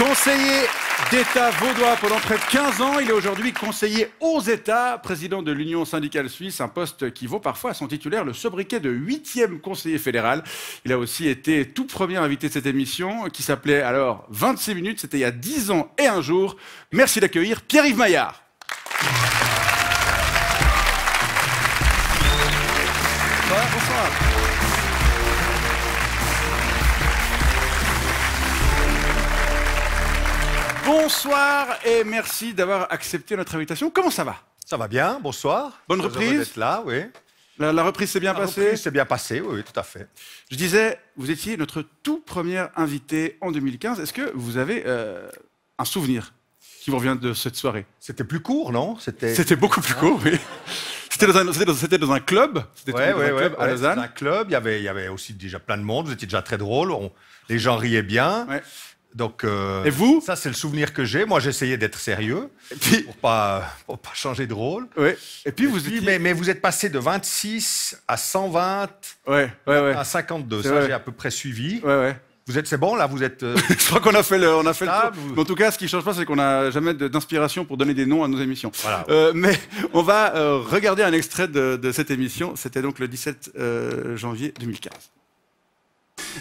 Conseiller d'État vaudois pendant près de 15 ans, il est aujourd'hui conseiller aux États, président de l'Union syndicale suisse, un poste qui vaut parfois à son titulaire le sobriquet de 8e conseiller fédéral. Il a aussi été tout premier invité de cette émission qui s'appelait alors 26 minutes, c'était il y a 10 ans et un jour. Merci d'accueillir Pierre-Yves Maillard. Bonsoir. Bonsoir et merci d'avoir accepté notre invitation. Comment ça va? Ça va bien, bonsoir. Bonne reprise d'être là, oui. La reprise s'est bien passée? La reprise s'est bien passée, oui, tout à fait. Je disais, vous étiez notre tout premier invité en 2015. Est-ce que vous avez un souvenir qui vous revient de cette soirée? C'était plus court, non? C'était beaucoup plus court, oui. C'était dans un club. Oui, à Lausanne. Dans un club, il y avait aussi déjà plein de monde. Vous étiez déjà très drôle. Les gens riaient bien. Ouais. Donc, et vous? Ça, c'est le souvenir que j'ai. Moi, j'essayais d'être sérieux pour pas changer de rôle. Ouais. Et puis, vous étiez... mais vous êtes passé de 26 à 120 à 52. Ça, j'ai à peu près suivi. Ouais. C'est bon, là, vous êtes... Je crois qu'on a fait le tour. Mais en tout cas, ce qui ne change pas, c'est qu'on n'a jamais d'inspiration pour donner des noms à nos émissions. Voilà. Mais on va regarder un extrait de cette émission. C'était donc le 17 janvier 2015.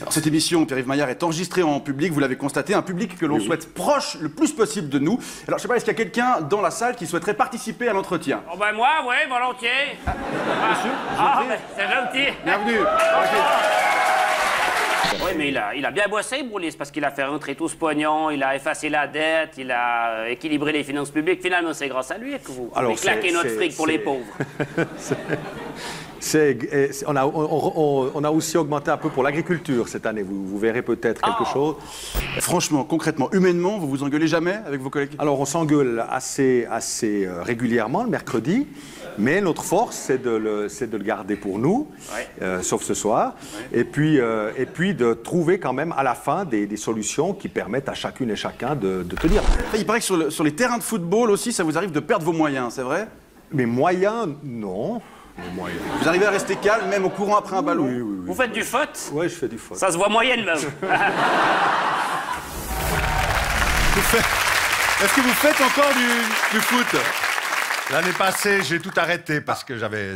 Alors, cette émission, Pierre-Yves Maillard, est enregistrée en public, vous l'avez constaté, un public que l'on souhaite proche le plus possible de nous. Alors, je sais pas, est-ce qu'il y a quelqu'un dans la salle qui souhaiterait participer à l'entretien? Oh ben moi, oui, volontiers. Monsieur, c'est gentil. bienvenue. Oui, mais il a bien bossé, Broulis, parce qu'il a fait rentrer tout ce pognon, il a effacé la dette, il a équilibré les finances publiques. Finalement, c'est grâce à lui que vous pouvez claquer notre fric pour les pauvres. On a aussi augmenté un peu pour l'agriculture cette année. Vous verrez peut-être quelque chose. Franchement, concrètement, humainement, vous vous engueulez jamais avec vos collègues? Alors, on s'engueule assez régulièrement le mercredi, mais notre force, c'est de le garder pour nous, sauf ce soir, et puis de trouver quand même à la fin des solutions qui permettent à chacune et chacun de tenir. Il paraît que sur les terrains de football aussi, ça vous arrive de perdre vos moyens, c'est vrai? Mais moyens, non. Vous arrivez à rester calme, même au courant après un ballon? Oui. Vous faites du foot? Oui, je fais du foot. Ça se voit moyenne, même. Est-ce que vous faites encore du foot? L'année passée, j'ai tout arrêté parce que j'avais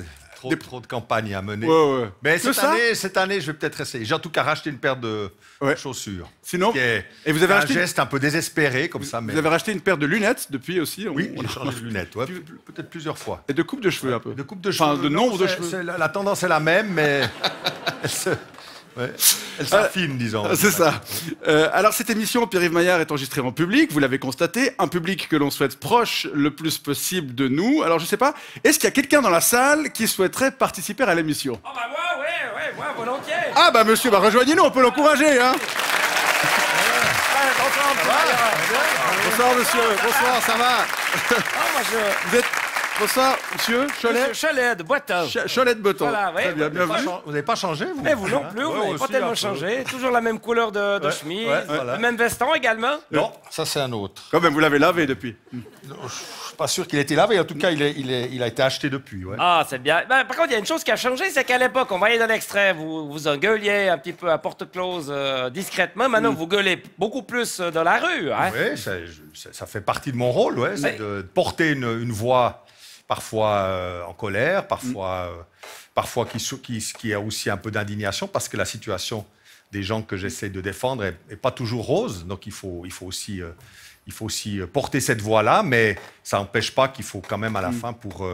trop de campagnes à mener. Ouais. Mais cette année, je vais peut-être essayer. J'ai en tout cas racheté une paire de chaussures. Sinon, et vous avez un geste un peu désespéré comme ça. Mais... Vous avez racheté une paire de lunettes depuis aussi? Oui, j'ai changé de lunettes, peut-être plusieurs fois. Et de coupe de cheveux un peu? De coupe de cheveux. Enfin, de nombre de cheveux. La tendance est la même, mais elle s'affine, disons. C'est ça. Alors, cette émission, Pierre-Yves Maillard, est enregistrée en public, vous l'avez constaté, un public que l'on souhaite proche le plus possible de nous. Alors, je sais pas, est-ce qu'il y a quelqu'un dans la salle qui souhaiterait participer à l'émission? Oh bah moi, volontiers. Ah bah monsieur, rejoignez-nous, on peut l'encourager, hein. Bonsoir monsieur, bonsoir, ça va? Vous êtes... Bonsoir, monsieur Cholet. Cholet de Boiton. Cholet de Boiton. Voilà, très bien, bienvenue. Vous n'avez pas changé, vous? Mais vous non plus, vous n'avez pas tellement changé. Toujours la même couleur de chemise, le même veston également. Non, ça c'est un autre. Quand même, vous l'avez lavé depuis. Je suis pas sûr qu'il ait été lavé, en tout cas, il a été acheté depuis. Ouais. Ah, c'est bien. Par contre, il y a une chose qui a changé, c'est qu'à l'époque, on voyait dans l'extrait, vous vous engueuliez un petit peu à porte close discrètement. Maintenant, vous gueulez beaucoup plus dans la rue. Hein? Oui, ça fait partie de mon rôle, c'est de porter une voix parfois en colère, parfois qui a aussi un peu d'indignation, parce que la situation des gens que j'essaie de défendre est pas toujours rose. Donc il faut aussi porter cette voix-là, mais ça n'empêche pas qu'il faut quand même à la fin, pour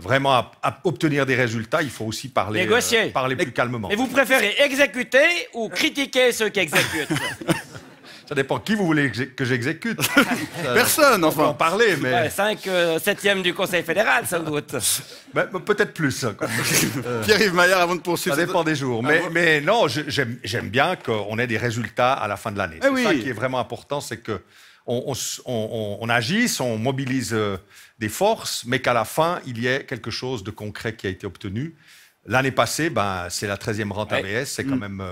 vraiment obtenir des résultats, il faut aussi parler plus calmement. Mais vous préférez exécuter ou critiquer ceux qui exécutent? Ça dépend qui vous voulez que j'exécute. Personne, enfin. On peut en parler, mais... 5/7e du Conseil fédéral, sans doute. Peut-être plus. Pierre-Yves Maillard, avant de poursuivre... Ça dépend des jours. Mais non, j'aime bien qu'on ait des résultats à la fin de l'année. C'est ça qui est vraiment important, c'est qu'on agisse, on mobilise des forces, mais qu'à la fin, il y ait quelque chose de concret qui a été obtenu. L'année passée, c'est la 13e rente AVS, c'est quand même...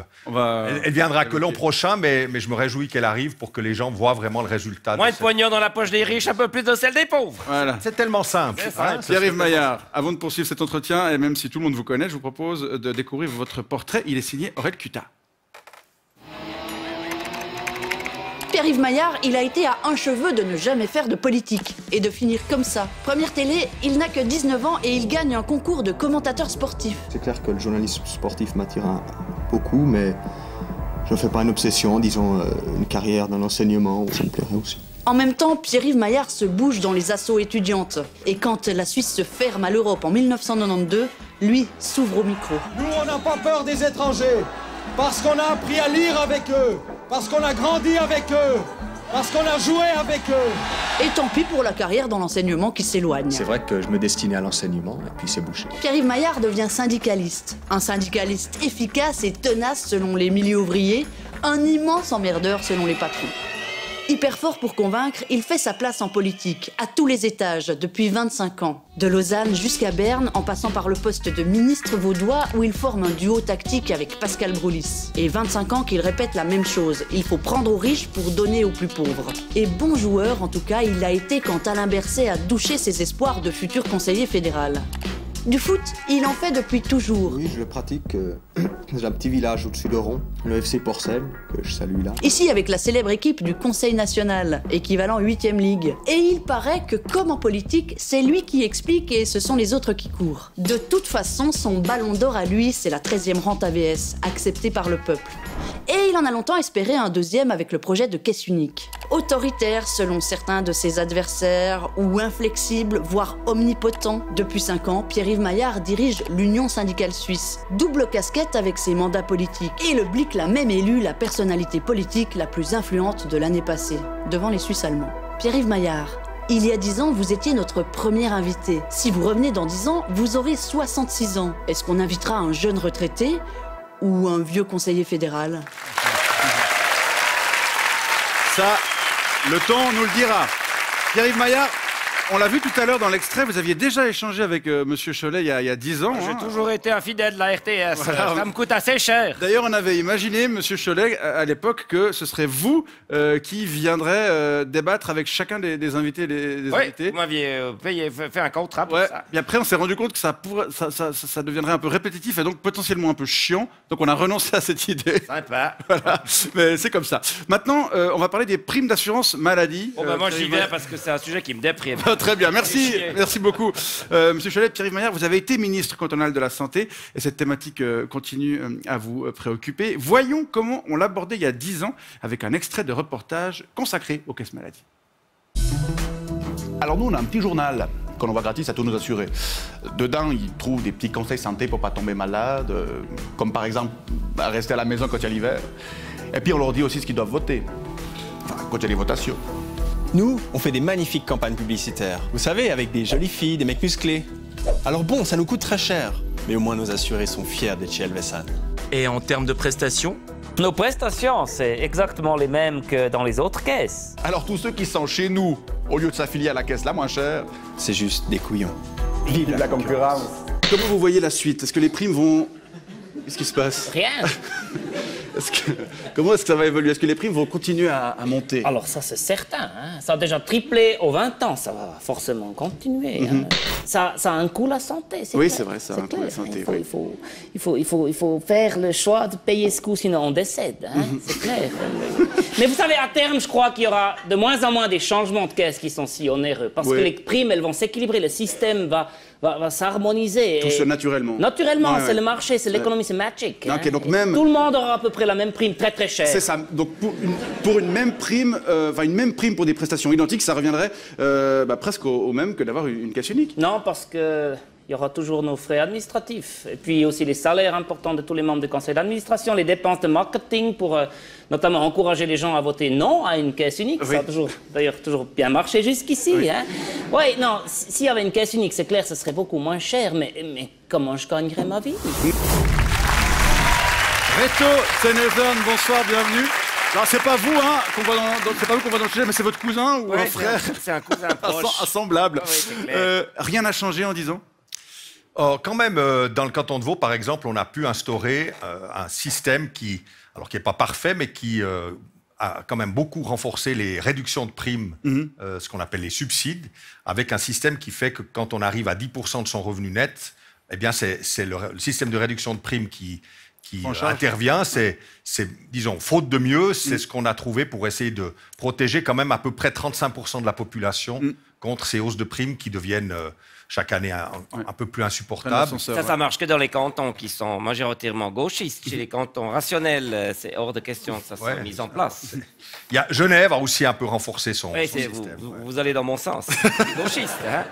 Elle viendra que l'an prochain, mais je me réjouis qu'elle arrive pour que les gens voient vraiment le résultat. Moins de pognon dans la poche des riches, un peu plus de celle des pauvres. Voilà. C'est tellement simple. Pierre-Yves Maillard, avant de poursuivre cet entretien, et même si tout le monde vous connaît, je vous propose de découvrir votre portrait. Il est signé Aurel Cuta. Pierre-Yves Maillard, il a été à un cheveu de ne jamais faire de politique et de finir comme ça. Première télé, il n'a que 19 ans et il gagne un concours de commentateur sportif. C'est clair que le journalisme sportif m'attire beaucoup, mais je ne fais pas une obsession, disons une carrière dans l'enseignement, ça me plairait aussi. En même temps, Pierre-Yves Maillard se bouge dans les assauts étudiantes. Et quand la Suisse se ferme à l'Europe en 1992, lui s'ouvre au micro. Nous, on n'a pas peur des étrangers, parce qu'on a appris à lire avec eux, parce qu'on a grandi avec eux, parce qu'on a joué avec eux. Et tant pis pour la carrière dans l'enseignement qui s'éloigne. C'est vrai que je me destinais à l'enseignement, et puis c'est bouché. Pierre-Yves Maillard devient syndicaliste. Un syndicaliste efficace et tenace selon les milieux ouvriers, un immense emmerdeur selon les patrons. Hyper fort pour convaincre, il fait sa place en politique, à tous les étages, depuis 25 ans. De Lausanne jusqu'à Berne, en passant par le poste de ministre vaudois, où il forme un duo tactique avec Pascal Broulis. Et 25 ans qu'il répète la même chose, il faut prendre aux riches pour donner aux plus pauvres. Et bon joueur, en tout cas, il l'a été quand Alain Berset a douché ses espoirs de futur conseiller fédéral. Du foot, il en fait depuis toujours. Oui, je le pratique dans un petit village au-dessus de Ron, le FC Porcel, que je salue là. Ici, avec la célèbre équipe du Conseil national, équivalent 8e Ligue. Et il paraît que, comme en politique, c'est lui qui explique et ce sont les autres qui courent. De toute façon, son ballon d'or à lui, c'est la 13e rente AVS, acceptée par le peuple. Et il en a longtemps espéré un deuxième avec le projet de caisse unique. Autoritaire selon certains de ses adversaires, ou inflexible, voire omnipotent. Depuis 5 ans, Pierre-Yves Maillard dirige l'Union syndicale suisse. Double casquette avec ses mandats politiques. Et le Blick l'a même élu la personnalité politique la plus influente de l'année passée, devant les Suisses allemands. Pierre-Yves Maillard, il y a 10 ans, vous étiez notre premier invité. Si vous revenez dans 10 ans, vous aurez 66 ans. Est-ce qu'on invitera un jeune retraité ou un vieux conseiller fédéral? Ça, le temps nous le dira. Pierre-Yves Maillard, on l'a vu tout à l'heure dans l'extrait, vous aviez déjà échangé avec Monsieur Cholet il y a 10 ans. J'ai toujours été un fidèle de la RTS, voilà. Ça me coûte assez cher. D'ailleurs, on avait imaginé, Monsieur Cholet, à l'époque, que ce serait vous qui viendrez débattre avec chacun des invités. Des invités. Vous m'aviez fait un contrat pour ça. Et après, on s'est rendu compte que ça deviendrait un peu répétitif et donc potentiellement un peu chiant. Donc on a renoncé à cette idée. Sympa. Voilà, mais c'est comme ça. Maintenant, on va parler des primes d'assurance maladie. Moi, j'y vais parce que c'est un sujet qui me déprime. Très bien, merci beaucoup. Monsieur Cholet, Pierre-Yves Maillard, vous avez été ministre cantonal de la Santé et cette thématique continue à vous préoccuper. Voyons comment on l'abordait il y a 10 ans avec un extrait de reportage consacré aux caisses maladies. Alors nous, on a un petit journal qu'on envoie gratis à tous nos assurés. Dedans, ils trouvent des petits conseils santé pour ne pas tomber malade, comme par exemple rester à la maison quand il y a l'hiver. Et puis on leur dit aussi ce qu'ils doivent voter, enfin, quand il y a les votations. Nous, on fait des magnifiques campagnes publicitaires. Vous savez, avec des jolies filles, des mecs musclés. Alors bon, ça nous coûte très cher. Mais au moins nos assurés sont fiers d'être chez Helvesan. Et en termes de prestations? Nos prestations, c'est exactement les mêmes que dans les autres caisses. Alors tous ceux qui sont chez nous, au lieu de s'affilier à la caisse la moins chère... C'est juste des couillons. Vive la concurrence. Comment vous voyez la suite? Est-ce que les primes vont... Qu'est-ce qui se passe? Rien. Comment est-ce que ça va évoluer? Est-ce que les primes vont continuer à monter? Alors ça, c'est certain. Hein. Ça a déjà triplé aux 20 ans. Ça va forcément continuer. Hein. Ça a un coût la santé. Oui, c'est vrai, ça a un coût la santé. Il faut faire le choix de payer ce coût, sinon on décède. Hein. C'est clair. Mais vous savez, à terme, je crois qu'il y aura de moins en moins des changements de caisse qui sont si onéreux. Parce que les primes, elles vont s'équilibrer. Le système va s'harmoniser. Tout se naturellement. Naturellement, c'est le marché, c'est l'économie, c'est magic. Okay, hein. Donc même... Tout le monde aura à peu près la même prime, très très chère. C'est ça. Donc pour une même prime, une même prime pour des prestations identiques, ça reviendrait presque au même que d'avoir une caisse unique. Non, parce que il y aura toujours nos frais administratifs. Et puis aussi les salaires importants de tous les membres du conseil d'administration, les dépenses de marketing pour notamment encourager les gens à voter non à une caisse unique. Ça a d'ailleurs toujours bien marché jusqu'ici. Oui, hein. Ouais, non, s'il y avait une caisse unique, c'est clair, ce serait beaucoup moins cher. Mais comment je gagnerais ma vie? Reto Seneson, bonsoir, bienvenue. Alors c'est pas vous, hein, qu'on voit c'est pas vous qu'on voit dans le sujet, mais c'est votre cousin ou un frère? C'est un cousin proche. Assemblable. Rien n'a changé en 10 ans? Quand même, dans le canton de Vaud, par exemple, on a pu instaurer un système qui n'est pas parfait, mais qui a quand même beaucoup renforcé les réductions de primes, ce qu'on appelle les subsides, avec un système qui fait que quand on arrive à 10% de son revenu net, eh bien c'est le système de réduction de primes qui intervient, c'est, disons, faute de mieux, c'est ce qu'on a trouvé pour essayer de protéger quand même à peu près 35% de la population contre ces hausses de primes qui deviennent chaque année un peu plus insupportables. Ça marche que dans les cantons qui sont majoritairement gauchistes. Chez les cantons rationnels, c'est hors de question que ça soit mis en place. Genève a aussi un peu renforcé son système. Vous allez dans mon sens. Gauchiste, hein?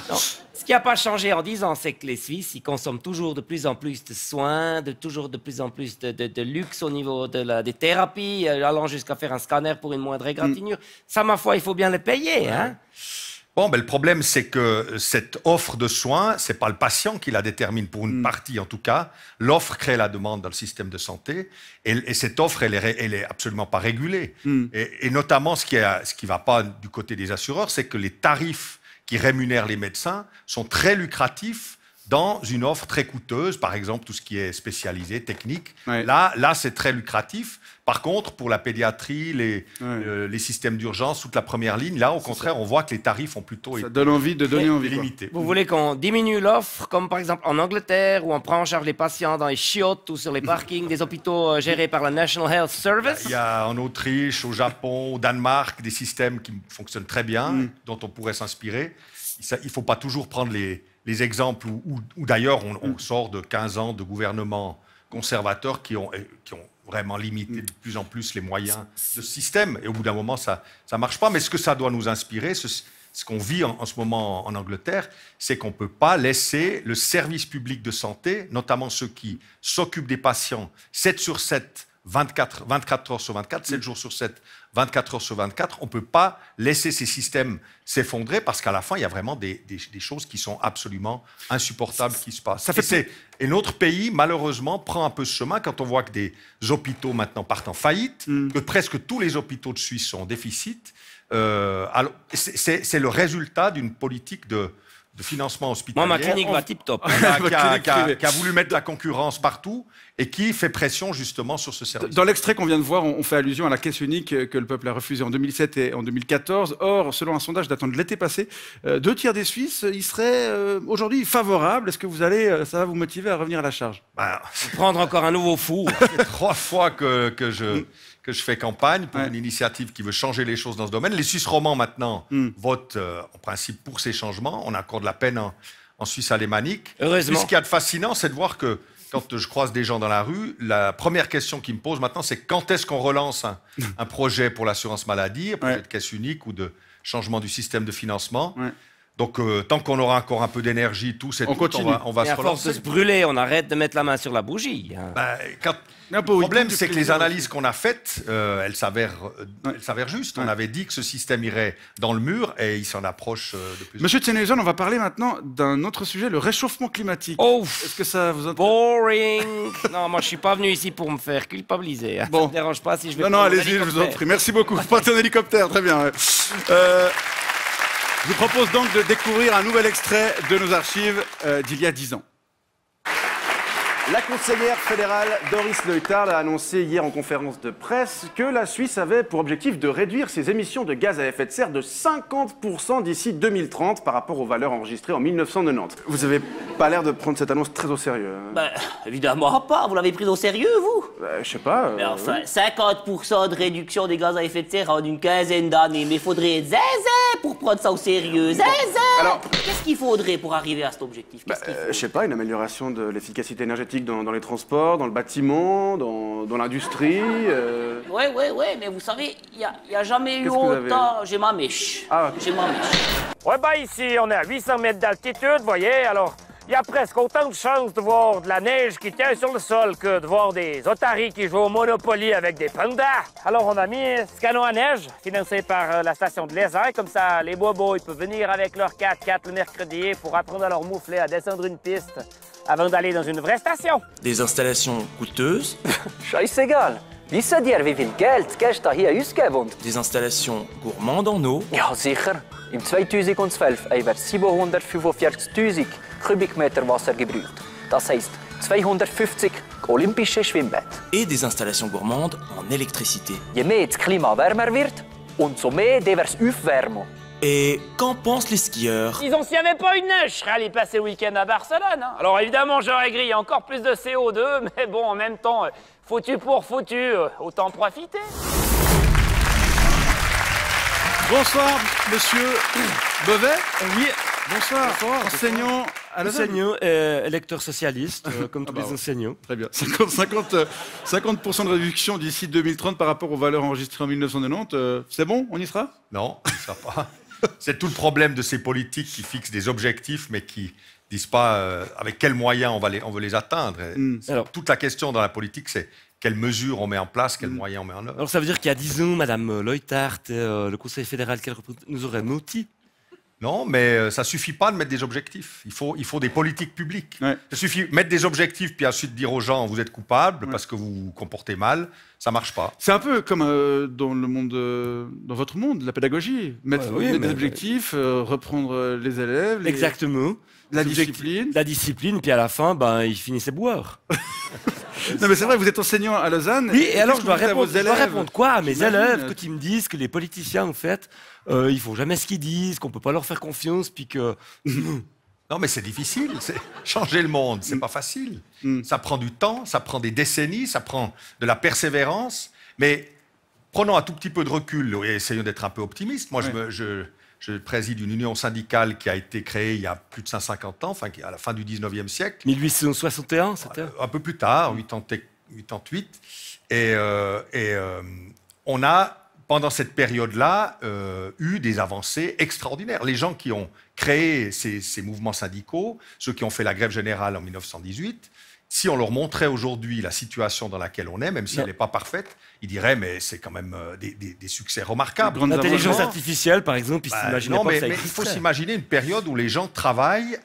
Non. Ce qui n'a pas changé en 10 ans, c'est que les Suisses, ils consomment toujours de plus en plus de soins, toujours de plus en plus de luxe au niveau des thérapies, allant jusqu'à faire un scanner pour une moindre égratignure. Ça, ma foi, il faut bien le payer, hein? Bon, le problème, c'est que cette offre de soins, ce n'est pas le patient qui la détermine, pour une partie en tout cas. L'offre crée la demande dans le système de santé, et cette offre, elle est absolument pas régulée. Et notamment, ce qui ne va pas du côté des assureurs, c'est que les tarifs qui rémunèrent les médecins sont très lucratifs dans une offre très coûteuse, par exemple tout ce qui est spécialisé, technique. Là c'est très lucratif. Par contre, pour la pédiatrie, les systèmes d'urgence, toute la première ligne, là, au contraire, on voit que les tarifs ont plutôt Ça donne envie de donner envie. Limités. Vous voulez qu'on diminue l'offre, comme par exemple en Angleterre, où on prend en charge les patients dans les chiottes ou sur les parkings des hôpitaux gérés par la National Health Service? Il y a en Autriche, au Japon, au Danemark, des systèmes qui fonctionnent très bien, dont on pourrait s'inspirer. Il ne faut pas toujours prendre les exemples où d'ailleurs on sort de 15 ans de gouvernements conservateurs qui ont vraiment limité de plus en plus les moyens de ce système. Et au bout d'un moment, ça ne marche pas. Mais ce que ça doit nous inspirer, ce qu'on vit en ce moment en Angleterre, c'est qu'on ne peut pas laisser le service public de santé, notamment ceux qui s'occupent des patients 7 sur 7, 24 heures sur 24, 7 jours sur 7, 24 heures sur 24, on ne peut pas laisser ces systèmes s'effondrer parce qu'à la fin, il y a vraiment des choses qui sont absolument insupportables qui se passent. Et notre pays, malheureusement, prend un peu ce chemin quand on voit que des hôpitaux maintenant partent en faillite, que presque tous les hôpitaux de Suisse sont en déficit. C'est le résultat d'une politique de financement hospitalier. Moi, ma clinique va tip-top. Qui a voulu mettre la concurrence partout et qui fait pression justement sur ce service. Dans l'extrait qu'on vient de voir, on fait allusion à la caisse unique que le peuple a refusée en 2007 et en 2014. Or, selon un sondage datant de l'été passé, 2 tiers des Suisses y seraient aujourd'hui favorables. Est-ce que ça va vous motiver à revenir à la charge? Prendre encore un nouveau fou. Ça fait 3 fois que je fais campagne pour une initiative qui veut changer les choses dans ce domaine. Les Suisses romands, maintenant, votent en principe pour ces changements. On accorde la peine en Suisse alémanique. Heureusement. Ce qui est fascinant, c'est de voir que quand je croise des gens dans la rue, la première question qu'ils me posent maintenant, c'est quand est-ce qu'on relance un projet pour l'assurance maladie, un projet de caisse unique ou de changement du système de financement. Donc, tant qu'on aura encore un peu d'énergie, on va se relancer. À force de se brûler, on arrête de mettre la main sur la bougie. Le problème, c'est que les analyses qu'on a faites, elles s'avèrent justes. On avait dit que ce système irait dans le mur et il s'en approche de plus en plus. Monsieur Tsenejan, on va parler maintenant d'un autre sujet, le réchauffement climatique. Est-ce que ça vous intéresse? Boring. Non, moi, je suis pas venu ici pour me faire culpabiliser. Ça ne me dérange pas si je vais Non, allez-y, je vous en prie. Merci beaucoup. Vous partez en hélicoptère, très bien. Je vous propose donc de découvrir un nouvel extrait de nos archives d'il y a 10 ans. La conseillère fédérale Doris Leuthard a annoncé hier en conférence de presse que la Suisse avait pour objectif de réduire ses émissions de gaz à effet de serre de 50% d'ici 2030 par rapport aux valeurs enregistrées en 1990. Vous n'avez pas l'air de prendre cette annonce très au sérieux. Évidemment pas. Vous l'avez prise au sérieux, vous? Je sais pas. Mais enfin, 50% de réduction des gaz à effet de serre en une quinzaine d'années. Mais il faudrait être zinzin pour prendre ça au sérieux. Zinzin! Alors, qu'est-ce qu'il faudrait pour arriver à cet objectif? Je sais pas, une amélioration de l'efficacité énergétique dans les transports, dans le bâtiment, dans l'industrie. Ouais, mais vous savez, il n'y a jamais eu autant... J'ai ma mèche. J'ai ma mèche. Ouais, ici, on est à 800 mètres d'altitude, vous voyez, alors... Il y a presque autant de chances de voir de la neige qui tient sur le sol que de voir des otaries qui jouent au Monopoly avec des pandas. Alors, on a mis ce canot à neige, financé par la station de l'ESA. Comme ça, les bobos, ils peuvent venir avec leur 4x4 le mercredi pour apprendre à leur moufler à descendre une piste avant d'aller dans une vraie station. Des installations coûteuses. Scheißegal. Wissen dir, wie viel Geld gestern hier ausgegeben? Des installations gourmandes en eau. Ja, sicher. Im 2012 haben wir 745.000 Kubikmeter Wasser gebraucht. Das heisst 250 olympische Schwimmbäder. Et des installations gourmandes en électricité. Je mehr das Klima wärmer wird, umso mehr wird es aufwärmen. Et qu'en pensent les skieurs? Disons, s'il n'y avait pas eu de neige, je serais allé passer le week-end à Barcelone. Hein. Alors évidemment, j'aurais grillé encore plus de CO2, mais bon, en même temps, foutu pour foutu, autant profiter. Bonsoir, monsieur Beauvais. Oui. Bonsoir. Enseignant à Lausanne. Enseignant, électeur socialiste, comme tous les enseignants. Très bien. 50% de réduction d'ici 2030 par rapport aux valeurs enregistrées en 1990. C'est bon, on y sera? Non, on n'y sera pas. C'est tout le problème de ces politiques qui fixent des objectifs, mais qui disent pas avec quels moyens on veut les atteindre. Alors, toute la question dans la politique, c'est quelles mesures on met en place, quels moyens on met en œuvre. Alors ça veut dire qu'il y a 10 ans, Mme Leuthard, le Conseil fédéral qu'elle représente, nous aurait menti. Non, mais ça suffit pas de mettre des objectifs. Il faut des politiques publiques. Ouais. Ça suffit de mettre des objectifs puis ensuite dire aux gens vous êtes coupables parce que vous vous comportez mal. Ça marche pas. C'est un peu comme dans le monde, dans votre monde, la pédagogie. Mettre des objectifs, reprendre les élèves. Exactement. La discipline. La discipline, puis à la fin, ils finissaient boire. Non mais c'est vrai, vous êtes enseignant à Lausanne. Oui, et alors je dois répondre quoi à mes élèves quand ils me disent que les politiciens, en fait, ils font jamais ce qu'ils disent, qu'on peut pas leur faire confiance, puis que... Non mais c'est difficile, changer le monde, c'est pas facile. Ça prend du temps, ça prend des décennies, ça prend de la persévérance, mais prenons un tout petit peu de recul et essayons d'être un peu optimistes. Moi, je préside une union syndicale qui a été créée il y a plus de 150 ans, enfin à la fin du 19e siècle. 1861, c'était? Un peu plus tard, 88. Et on a, pendant cette période-là, eu des avancées extraordinaires. Les gens qui ont créé ces mouvements syndicaux, ceux qui ont fait la grève générale en 1918, si on leur montrait aujourd'hui la situation dans laquelle on est, même si elle n'est pas parfaite, ils diraient mais c'est quand même des succès remarquables. L'intelligence artificielle, par exemple, ils s'imaginaient pas que ça existerait. Mais il faut s'imaginer une période où les gens travaillent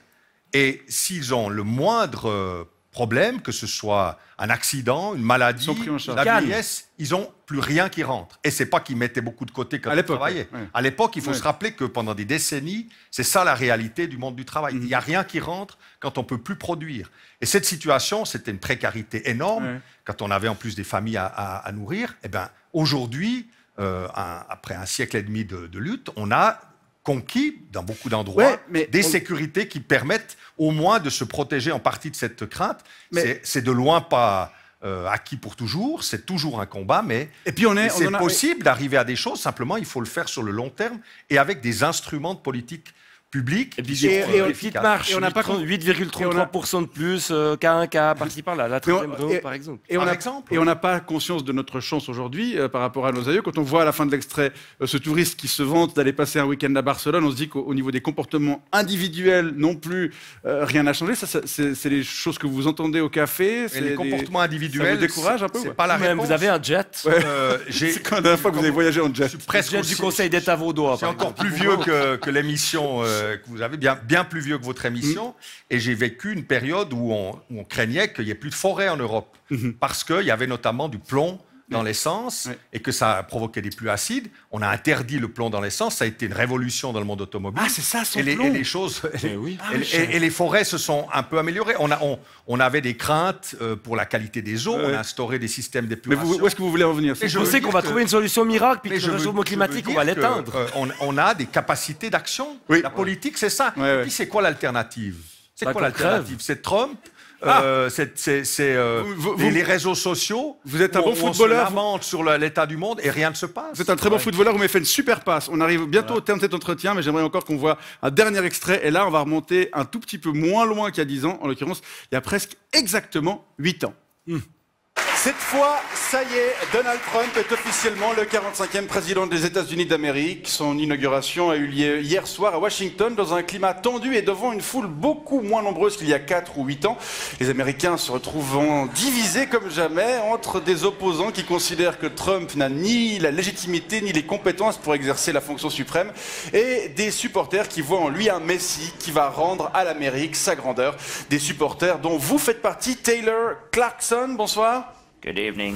et s'ils ont le moindre problème, que ce soit un accident, une maladie, la vieillesse, ils n'ont plus rien qui rentre. Et c'est pas qu'ils mettaient beaucoup de côté quand ils travaillaient. Ouais. À l'époque, il faut se rappeler que pendant des décennies, c'est ça la réalité du monde du travail. Il n'y a rien qui rentre quand on ne peut plus produire. Et cette situation, c'était une précarité énorme, quand on avait en plus des familles à nourrir. Eh bien, aujourd'hui, après un siècle et demi de lutte, on a conquis, dans beaucoup d'endroits, des sécurités qui permettent au moins de se protéger en partie de cette crainte. C'est de loin pas acquis pour toujours, c'est toujours un combat, mais c'est possible d'arriver à des choses, simplement il faut le faire sur le long terme et avec des instruments de politique publique. Et petite marche, et on n'a pas 8,33% de plus qu'un cas par-ci par-là, la 13e par exemple. Et on n'a pas conscience de notre chance aujourd'hui par rapport à nos aïeux. Quand on voit à la fin de l'extrait ce touriste qui se vante d'aller passer un week-end à Barcelone, on se dit qu'au niveau des comportements individuels non plus, rien n'a changé. Ça, c'est les choses que vous entendez au café. Les comportements individuels, ça vous décourage un peu. C'est pas la réponse. Vous avez un jet. C'est quand la dernière fois que vous avez voyagé en jet. Presque du Conseil d'État vaudois. C'est encore plus vieux que l'émission que vous avez, bien plus vieux que votre émission. Et j'ai vécu une période où on craignait qu'il n'y ait plus de forêt en Europe. Parce qu'il y avait notamment du plomb dans l'essence et que ça provoquait des pluies acides. On a interdit le plomb dans l'essence. Ça a été une révolution dans le monde automobile. Ah, c'est ça, son plomb. Et les choses... et les forêts se sont un peu améliorées. On avait des craintes pour la qualité des eaux. On a instauré des systèmes d'épuration. Mais où est-ce que vous voulez en venir? Je sais qu'on va trouver une solution miracle, puis que le réchauffement climatique, on va l'éteindre. On a des capacités d'action. La politique, c'est ça. Et puis, c'est quoi l'alternative? C'est quoi l'alternative? C'est Trump. Les réseaux sociaux. Vous êtes un bon footballeur. On se lamente sur l'état du monde et rien ne se passe. Vous êtes un très bon footballeur. Vous m'avez fait une super passe. On arrive bientôt au terme de cet entretien, mais j'aimerais encore qu'on voit un dernier extrait. Et là, on va remonter un tout petit peu moins loin qu'il y a 10 ans. En l'occurrence, il y a presque exactement 8 ans. Cette fois, ça y est, Donald Trump est officiellement le 45e président des États-Unis d'Amérique. Son inauguration a eu lieu hier soir à Washington dans un climat tendu et devant une foule beaucoup moins nombreuse qu'il y a 4 ou 8 ans. Les Américains se retrouvent divisés comme jamais entre des opposants qui considèrent que Trump n'a ni la légitimité ni les compétences pour exercer la fonction suprême et des supporters qui voient en lui un messie qui va rendre à l'Amérique sa grandeur. Des supporters dont vous faites partie. Taylor Clarkson, bonsoir. Good evening.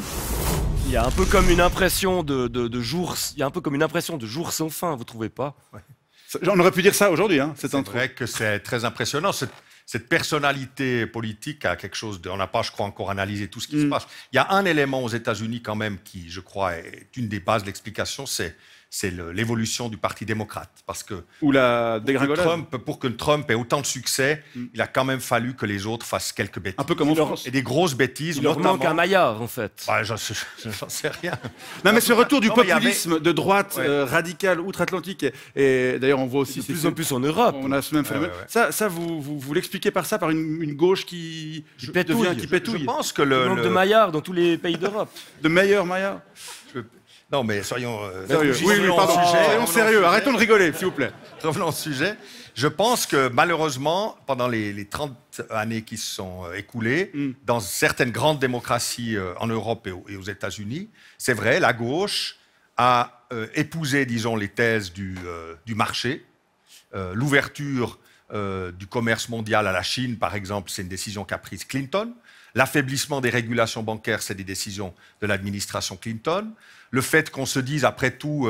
Il y a un peu comme une impression de jours sans fin, vous trouvez pas? On aurait pu dire ça aujourd'hui. Hein, c'est vrai que c'est très impressionnant. Cette personnalité politique a quelque chose on n'a pas, je crois, encore analysé tout ce qui se passe. Il y a un élément aux États-Unis quand même qui, je crois, est une des bases de l'explication, c'est c'est l'évolution du Parti démocrate. Parce que ou la dégringolade. Pour que Trump ait autant de succès, il a quand même fallu que les autres fassent quelques bêtises. Un peu comme en France. Et des grosses bêtises. Il leur manque un Maillard, en fait. Bah, j'en sais rien. Non, mais ce retour du populisme de droite radicale, outre-Atlantique, et d'ailleurs on voit aussi... De plus en plus en Europe. On a ce même phénomène. Ça vous l'expliquez par ça, par une gauche qui pétouille. Je pense que le nombre de Maillards dans tous les pays d'Europe. De meilleurs Maillards. Non, mais soyons sérieux. Soyons sérieux. Arrêtons de rigoler, s'il vous plaît. Revenons au sujet. Je pense que malheureusement, pendant les 30 années qui se sont écoulées, dans certaines grandes démocraties en Europe et aux États-Unis, c'est vrai, la gauche a épousé, disons, les thèses du marché. L'ouverture du commerce mondial à la Chine, par exemple, c'est une décision qu'a prise Clinton. L'affaiblissement des régulations bancaires, c'est des décisions de l'administration Clinton. Le fait qu'on se dise, après tout,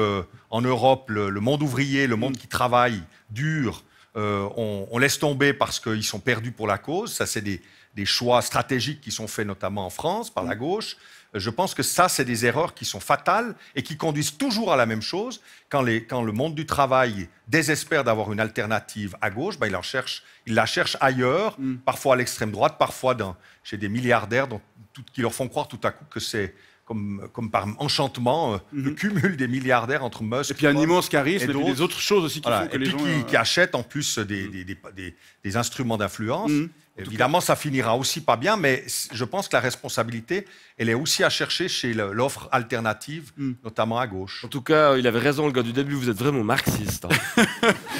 en Europe, le monde ouvrier, le monde qui travaille dur, on laisse tomber parce qu'ils sont perdus pour la cause. Ça, c'est des choix stratégiques qui sont faits notamment en France par la gauche. Je pense que ça, c'est des erreurs qui sont fatales et qui conduisent toujours à la même chose. Quand le monde du travail désespère d'avoir une alternative à gauche, il la cherche ailleurs, parfois à l'extrême droite, parfois chez des milliardaires qui leur font croire tout à coup que c'est comme par enchantement, le cumul des milliardaires entre Musk et puis un immense charisme et puis des autres choses aussi qui font que les gens... qui achètent en plus des instruments d'influence. Évidemment, ça finira aussi pas bien, mais je pense que la responsabilité, elle est aussi à chercher chez l'offre alternative, notamment à gauche. En tout cas, il avait raison, le gars du début, vous êtes vraiment marxiste. Hein.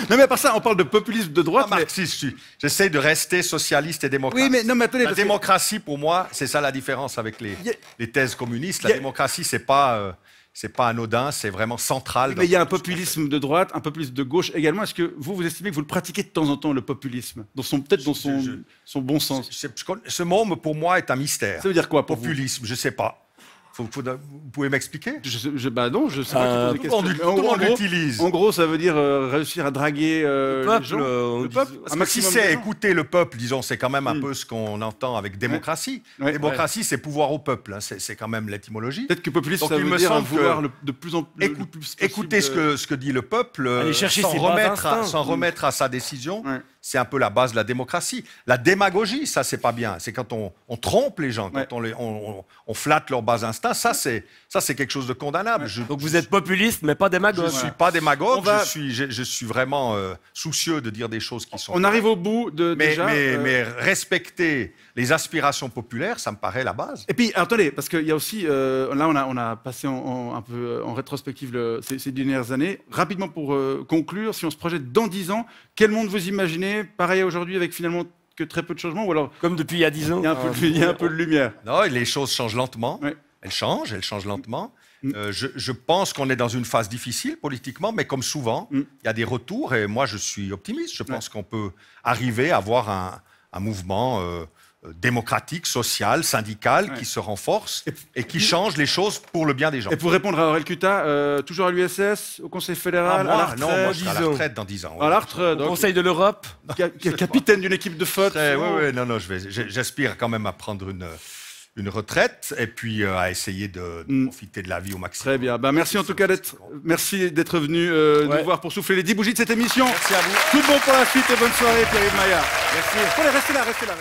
Non, mais à part ça, on parle de populisme de droite. Pas marxiste, j'essaie de rester socialiste et démocrate. Oui, mais non, mais attendez, la démocratie, pour moi, c'est ça la différence avec les thèses communistes. La démocratie, c'est pas anodin, c'est vraiment central. Mais il y a un populisme de droite, un populisme de gauche également. Est-ce que vous estimez que vous le pratiquez de temps en temps, le populisme, peut-être dans son bon sens? Ce mot, pour moi, est un mystère. Ça veut dire quoi pour populisme, je ne sais pas. Vous pouvez m'expliquer? Non, je sais pas. Tout le monde l'utilise. En gros, ça veut dire réussir à draguer les gens. Le peuple. Parce que si c'est écouter le peuple, disons, c'est quand même un peu ce qu'on entend avec démocratie. Démocratie, c'est pouvoir au peuple. Hein. C'est quand même l'étymologie. Peut-être que populisme, ça veut dire vouloir de plus en plus... Écouter ce que dit le peuple sans remettre à sa décision. C'est un peu la base de la démocratie. La démagogie, ça, c'est pas bien. C'est quand on trompe les gens, quand on flatte leurs bas instincts. Ça, c'est quelque chose de condamnable. Donc vous êtes populiste, mais pas démagogue. Je ne suis pas démagogue. Je suis vraiment soucieux de dire des choses qui sont... On arrive au bout mais respecter les aspirations populaires, ça me paraît la base. Et puis, attendez, parce qu'il y a aussi... là, on a passé un peu en rétrospective ces dernières années. Rapidement, pour conclure, si on se projette dans 10 ans, quel monde vous imaginez pareil aujourd'hui avec finalement que très peu de changements ou alors comme depuis il y a 10 ans, il y a un peu de lumière. Non, les choses changent lentement. Oui. Elles changent lentement. Je pense qu'on est dans une phase difficile politiquement, mais comme souvent, il y a des retours et moi je suis optimiste. Je pense qu'on peut arriver à avoir un mouvement démocratique, social, syndical qui se renforce et qui change les choses pour le bien des gens. Et pour répondre à Aurel Cuta, toujours à l'USS, au Conseil fédéral, à la retraite? Non, moi je serai à la retraite dans 10 ans. À la retraite, au Conseil de l'Europe, capitaine d'une équipe de foot. Oui, non, j'aspire quand même à prendre une retraite et puis à essayer de profiter de la vie au maximum. Très bien. Merci en tout cas d'être venu nous voir pour souffler les 10 bougies de cette émission. Merci à vous. Tout bon pour la suite et bonne soirée, Pierre-Yves Maillard. Merci. Allez, restez là.